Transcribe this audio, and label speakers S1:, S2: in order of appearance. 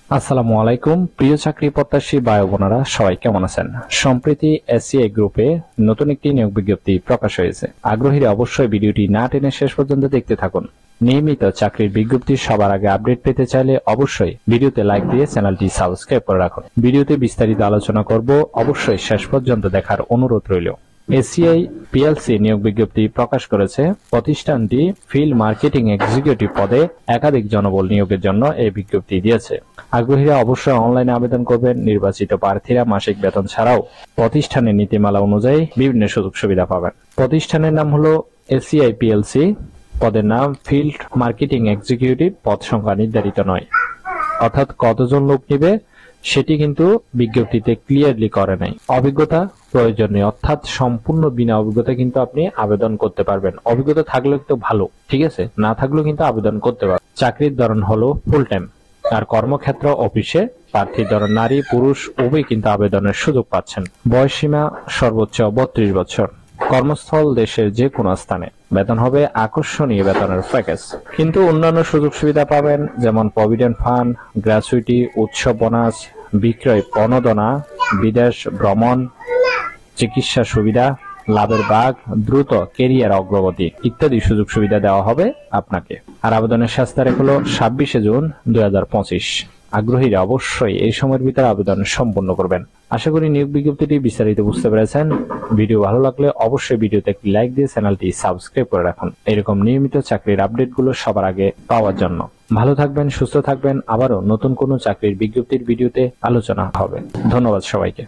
S1: আসসালামু আলাইকুম প্রিয় চাকরি প্রত্যাশী ভাই বোনেরা, সবাই কেমন আছেন? সম্প্রতি এসসিআই গ্রুপে নতুন একটি নিয়োগ বিজ্ঞপ্তি প্রকাশ হয়েছে। আগ্রহীরা অবশ্যই ভিডিওটি না টেনে শেষ পর্যন্ত দেখতে থাকুন। নিয়মিত চাকরির বিজ্ঞপ্তি সবার আগে আপডেট পেতে চাইলে অবশ্যই ভিডিওতে লাইক দিয়ে চ্যানেলটি সাবস্ক্রাইব করে রাখুন। ভিডিওতে বিস্তারিত আলোচনা করব, অবশ্যই শেষ পর্যন্ত দেখার অনুরোধ রইল। এসিআই পিএলসি নিয়োগ বিজ্ঞপ্তি প্রকাশ করেছে। প্রতিষ্ঠানটি ফিল্ড মার্কেটিং এক্সিকিউটিভ পদে একাধিক জনবল নিয়োগের জন্য এই বিজ্ঞপ্তি দিয়েছে। আগ্রহীরা অবশ্যই অনলাইনে আবেদন করবেন। নির্বাচিত প্রার্থীরা মাসিক বেতন ছাড়াও প্রতিষ্ঠানের নীতিমালা অনুযায়ী বিভিন্ন সুযোগ সুবিধা পাবেন। প্রতিষ্ঠানের নাম হলো এসিআই পিএলসি। পদের নাম ফিল্ড মার্কেটিং এক্সিকিউটিভ। পদ সংখ্যা নির্ধারিত নয়, অর্থাৎ কতজন লোক নিবে সেটি কিন্তু বিজ্ঞপ্তিতে ক্লিয়ারলি করে নাই। অভিজ্ঞতা প্রয়োজনীয়, অর্থাৎ সম্পূর্ণ বিনা অভিজ্ঞতা কিন্তু আপনি আবেদন করতে পারবেন। অভিজ্ঞতা থাকলেও কিন্তু ভালো, ঠিক আছে, না থাকলেও কিন্তু আবেদন করতে পারবেন। চাকরির ধরন হলো ফুল টাইম, আর কর্মক্ষেত্র অফিসে। প্রার্থীর ধরন নারী পুরুষ উভয় কিন্তু আবেদনের সুযোগ পাচ্ছেন। বয়সসীমা সর্বোচ্চ 32 বছর। কর্মস্থল দেশের যে কোনো স্থানে। বেতন হবে আকর্ষণীয় বেতনের প্যাকেজ। কিন্তু অন্যান্য সুযোগ সুবিধা পাবেন, যেমন প্রভিডেন্ট ফান্ড, গ্র্যাচুইটি, উৎসব বোনাস, বিক্রয় প্রণোদনা, বিদেশ ভ্রমণ, চিকিৎসা সুবিধা, লাভের ভাগ, দ্রুত কেরিয়ার অগ্রগতি ইত্যাদি সুযোগ সুবিধা দেওয়া হবে আপনাকে। আর আবেদনের শেষ তারিখ হলো 26 জুন 2025। আগ্রহীরা অবশ্যই এই সময়ের ভিতরে আবেদন সম্পন্ন করবেন। আশা করি নিয়োগ বিজ্ঞপ্তিটি বিস্তারিত বুঝতে পেরেছেন। ভিডিও ভালো লাগলে অবশ্যই ভিডিওতে একটি লাইক দিয়ে চ্যানেলটি সাবস্ক্রাইব করে রাখুন, এরকম নিয়মিত চাকরির আপডেটগুলো সবার আগে পাওয়ার জন্য। ভালো থাকবেন, সুস্থ থাকবেন। আবারও নতুন কোনো চাকরির বিজ্ঞপ্তির ভিডিওতে আলোচনা হবে। ধন্যবাদ সবাইকে।